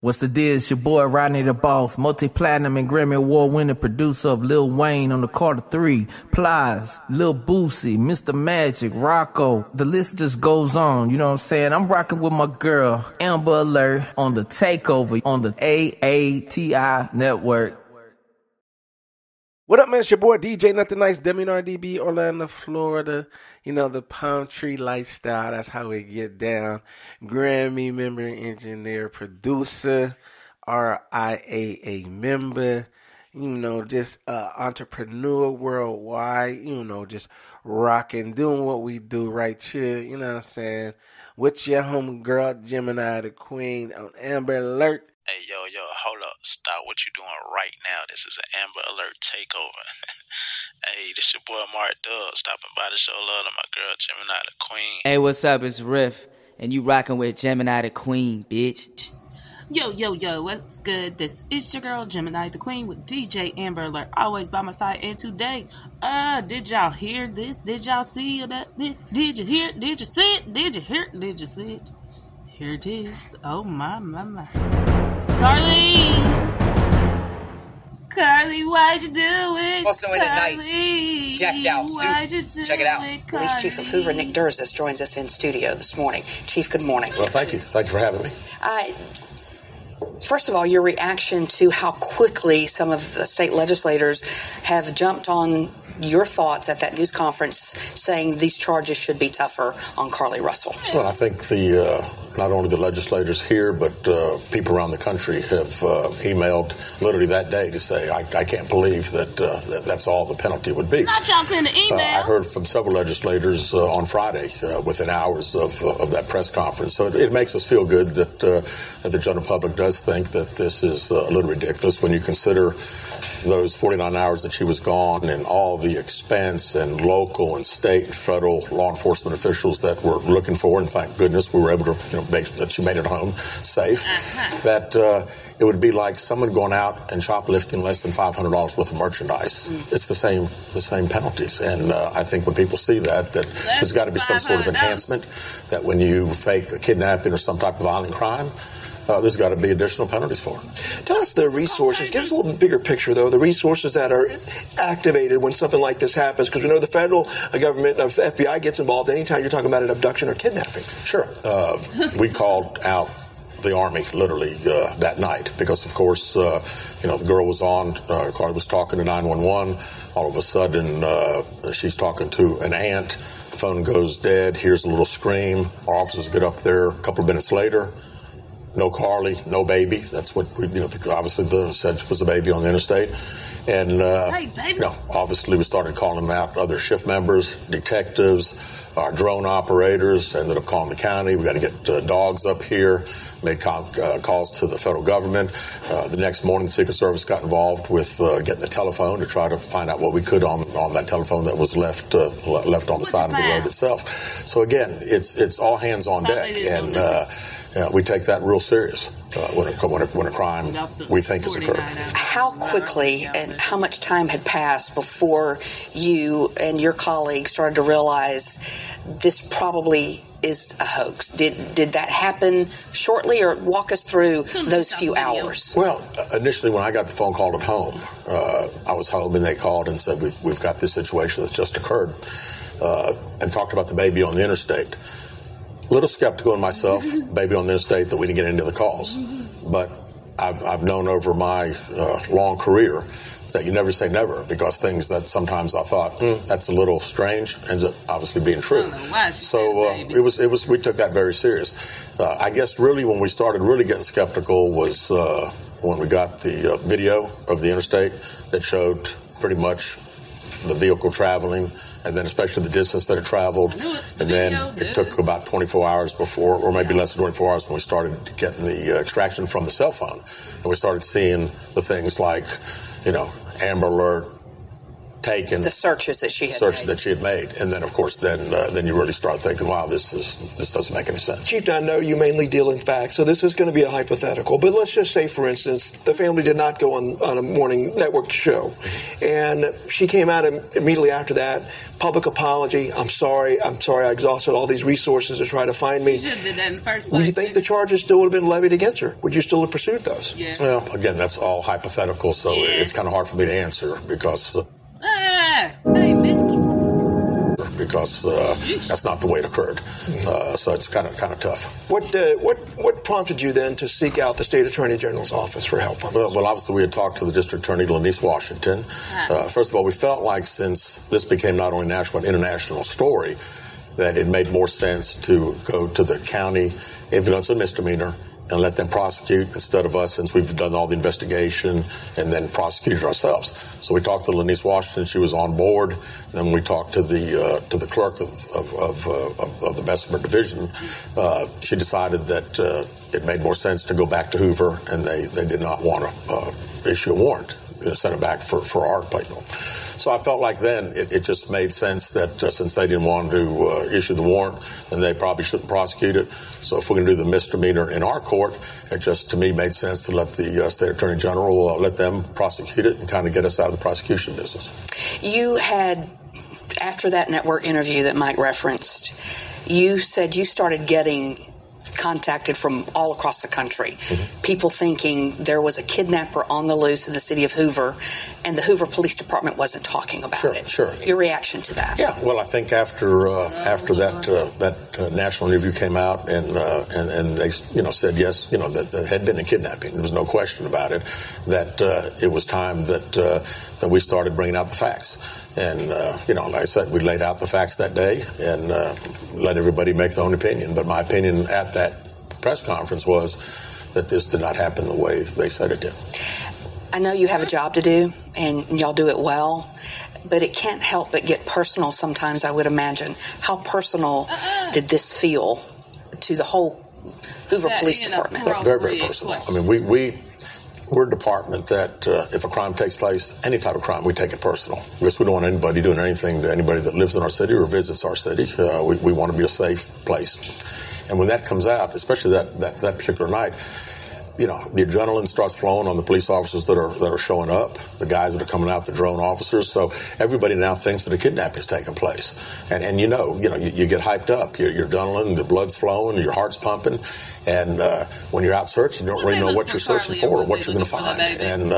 What's the deal? It's your boy Rodney the Boss, multi-platinum and Grammy Award-winning producer of Lil Wayne on the Carter 3, Plies, Lil Boosie, Mr. Magic, Rocco. The list just goes on, you know what I'm saying? I'm rocking with my girl, Amber Alert, on the Takeover on the AATI Network. What up, man? It's your boy DJ Nothing Nice, Demi RDB, Orlando, Florida. You know, the palm tree lifestyle, that's how we get down. Grammy member, engineer, producer, RIAA member, you know, just entrepreneur worldwide, you know, just rocking, doing what we do right here, you know what I'm saying? With your homegirl, Gemini the Queen, on Amber Alert. Hey, yo, hold up. Stop what you're doing right now. This is an Amber Alert takeover. Hey, this your boy Mark Dub, stopping by to show love to my girl, Gemini the Queen. Hey, what's up? It's Riff, and you rocking with Gemini the Queen, bitch. Yo, what's good? This is your girl, Gemini the Queen, with DJ Amber Alert, always by my side. And today, did y'all hear this? Did y'all see this? Did you hear it? Did you see it? Did you hear it? Did you see it? Here it is. Oh, my. Carlee, why'd you do it? Also in a nice, decked out suit. Check it out. Police Chief of Hoover, Nick Durzis, joins us in studio this morning. Chief, good morning. Well, thank you. Thank you for having me. First of all, your reaction to how quickly some of the state legislators have jumped on your thoughts at that news conference saying these charges should be tougher on Carlee Russell. Well, I think not only the legislators here, but people around the country have emailed literally that day to say, I can't believe that's all the penalty would be. Not y'all send an email. I heard from several legislators on Friday within hours of that press conference. So it makes us feel good that the general public does think that this is a little ridiculous when you consider those 49 hours that she was gone and all the expense and local and state and federal law enforcement officials that were looking for, and thank goodness we were able to make that she made it home safe, that it would be like someone going out and shoplifting less than $500 worth of merchandise. It's the same penalties. And I think when people see that there's got to be some sort of enhancement, that when you fake a kidnapping or some type of violent crime, there's got to be additional penalties for it. Tell us the resources. Give us a little bigger picture, though, the resources that are activated when something like this happens, because we know the federal government, the FBI gets involved anytime you're talking about an abduction or kidnapping. Sure. We called out the Army literally that night because, of course, the girl was on, Carlee was talking to 911. All of a sudden, she's talking to an aunt. Phone goes dead. Hears a little scream. Our officers get up there a couple of minutes later. No Carlee, no baby. That's what obviously said was a baby on the interstate. And, obviously we started calling out other shift members, detectives, our drone operators, ended up calling the county. We got to get dogs up here, made calls to the federal government. The next morning, the Secret Service got involved with getting the telephone to try to find out what we could on that telephone that was left on the side of the road itself. So again, it's all hands on deck. And, we take that real serious when a crime we think has occurred. How quickly and how much time had passed before you and your colleagues started to realize this probably is a hoax? Did that happen shortly, or walk us through those few hours? Well, initially when I got the phone call at home, I was home and they called and said, we've got this situation that's just occurred, and talked about the baby on the interstate. A little skeptical in myself, baby on the interstate, that we didn't get into the calls. But I've known over my long career that you never say never, because things that sometimes I thought, that's a little strange, ends up obviously being true. So we took that very serious. I guess really when we started really getting skeptical was when we got the video of the interstate that showed pretty much the vehicle traveling, and then especially the distance that it traveled. And then it took about 24 hours before, or maybe less than 24 hours, when we started getting the extraction from the cell phone. And we started seeing the things like, Amber Alert, taken. The searches that she had made. And then, of course, then you really start thinking, wow, this doesn't make any sense. Chief, I know you mainly deal in facts, so this is going to be a hypothetical. But let's just say, for instance, the family did not go on a morning network show. And she came out immediately after that. Public apology. I'm sorry. I exhausted all these resources to try to find me. You should have did that in the first place. Would you think the charges still would have been levied against her? Would you still have pursued those? Yeah. Well, again, that's all hypothetical, so it's kind of hard for me to answer because that's not the way it occurred. So it's kind of tough. What prompted you then to seek out the State Attorney General's office for help on this? Well, obviously we had talked to the District Attorney, Lenise Washington. First of all, we felt like since this became not only national but international story, that it made more sense to go to the county, even though it's a misdemeanor, and let them prosecute instead of us, since we've done all the investigation and then prosecuted ourselves. So we talked to Lenise Washington; she was on board. Then we talked to the clerk of the Bessemer Division. She decided that it made more sense to go back to Hoover, and they did not want to issue a warrant, send it back for our people. So I felt like then it just made sense that since they didn't want to issue the warrant, then they probably shouldn't prosecute it. So if we're going to do the misdemeanor in our court, it just, to me, made sense to let the State Attorney General, let them prosecute it and kind of get us out of the prosecution business. You had, after that network interview that Mike referenced, you said you started getting contacted from all across the country. People thinking there was a kidnapper on the loose in the city of Hoover, and the Hoover Police Department wasn't talking about it. Sure. Your reaction to that? Yeah. Well, I think after that national interview came out, and they said yes, that there had been a kidnapping. There was no question about it. That it was time that we started bringing out the facts. And, like I said, we laid out the facts that day and let everybody make their own opinion. But my opinion at that press conference was that this did not happen the way they said it did. I know you have a job to do, and y'all do it well, but it can't help but get personal sometimes, I would imagine. How personal did this feel to the whole Hoover Police Department? Very, very personal. I mean, we're a department that if a crime takes place, any type of crime, we take it personal. Because we don't want anybody doing anything to anybody that lives in our city or visits our city. We want to be a safe place. And when that comes out, especially that particular night, the adrenaline starts flowing on the police officers that are showing up, the guys that are coming out, the drone officers. So everybody now thinks that a kidnapping is taking place. And you get hyped up. Your adrenaline, the blood's flowing, your heart's pumping. And when you're out searching, you don't really know what you're searching for or what you're going to find. And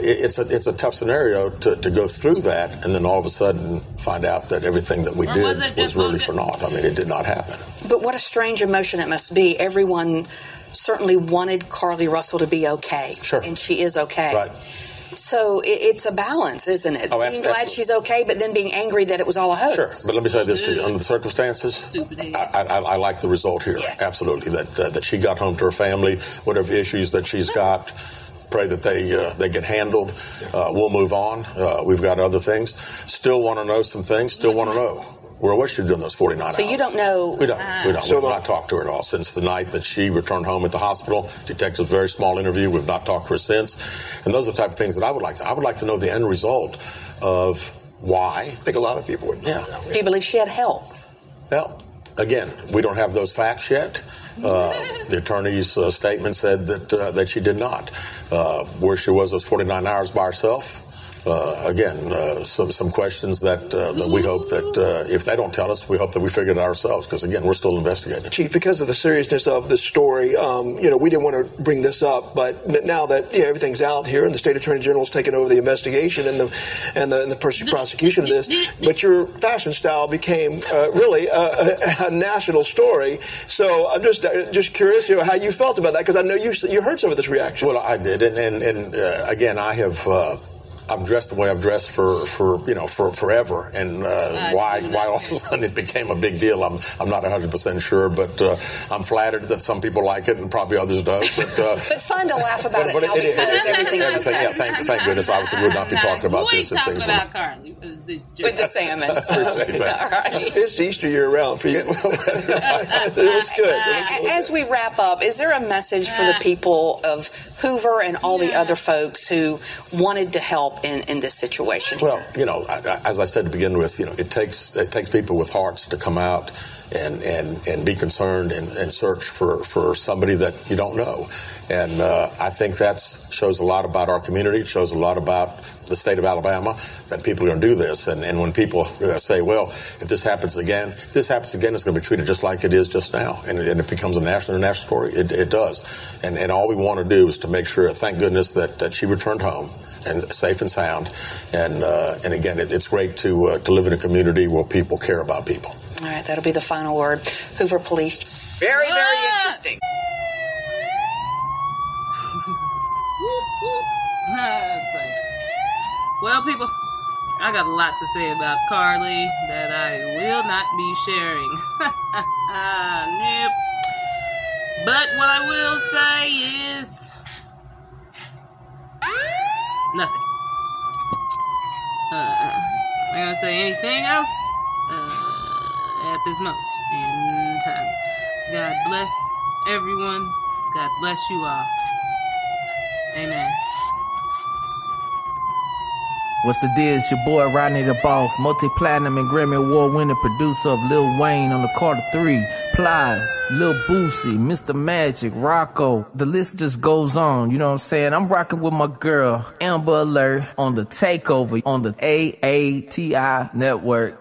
it's a tough scenario to go through that and then all of a sudden find out that everything that we did was really for naught. I mean, it did not happen. But what a strange emotion it must be. Everyone certainly wanted Carlee Russell to be okay. Sure. And she is okay. Right. So it's a balance, isn't it? Oh, being glad she's okay, but then being angry that it was all a hoax. Sure. But let me say this to you. Under the circumstances, I like the result here. Yeah. Absolutely. That she got home to her family, whatever issues that she's got, pray that they get handled. We'll move on. We've got other things. Still want to know some things. Still want to know. What's she doing those 49 hours? So you don't know? We don't. We've not talked to her at all since the night that she returned home at the hospital. Detective's very small interview. We've not talked to her since. And those are the type of things that I would like to. I would like to know the end result of why. I think a lot of people would. Yeah. Do you believe she had help? Well, again, we don't have those facts yet. The attorney's statement said that she did not. Where she was those 49 hours by herself. Some questions that we hope that if they don't tell us, we hope that we figure it out ourselves. Because again, we're still investigating. Chief, because of the seriousness of this story, we didn't want to bring this up, but now that everything's out here and the State Attorney General's taken over the investigation and the prosecution of this, but your fashion style became really a national story. So I'm just curious, how you felt about that, because I know you heard some of this reaction. Well, I did, and again, I have. I've dressed the way I've dressed for forever, and why all of a sudden it became a big deal, I'm not 100% sure, but I'm flattered that some people like it and probably others don't. But fun to laugh about it now because everything's okay. Yeah, thank goodness. Obviously, we would not be talking about this if things were about Carlee with the salmon. All right. It's Easter year round for you. It looks good. As we wrap up, is there a message for the people of Hoover and all the other folks who wanted to help help in this situation? Well, as I said to begin with, it takes people with hearts to come out and be concerned and search for somebody that you don't know. And I think that shows a lot about our community. It shows a lot about the state of Alabama, that people are going to do this. And when people say, well, if this happens again, it's going to be treated just like it is just now. And it becomes a national story. It does. And all we want to do is to make sure, thank goodness, that she returned home and safe and sound. And again, it's great to live in a community where people care about people. All right, that'll be the final word. Hoover Police. Very, very interesting. Well, people, I got a lot to say about Carlee that I will not be sharing. Nope. But what I will say is nothing. I'm not going to say anything else at this moment in time. God bless everyone. God bless you all. Amen. What's the deal? It's your boy Rodney the Boss, multi-platinum and Grammy Award-winning producer of Lil Wayne on the Carter 3, Plies, Lil Boosie, Mr. Magic, Rocco. The list just goes on, you know what I'm saying? I'm rocking with my girl, Amber Alert, on the Takeover on the AATI network.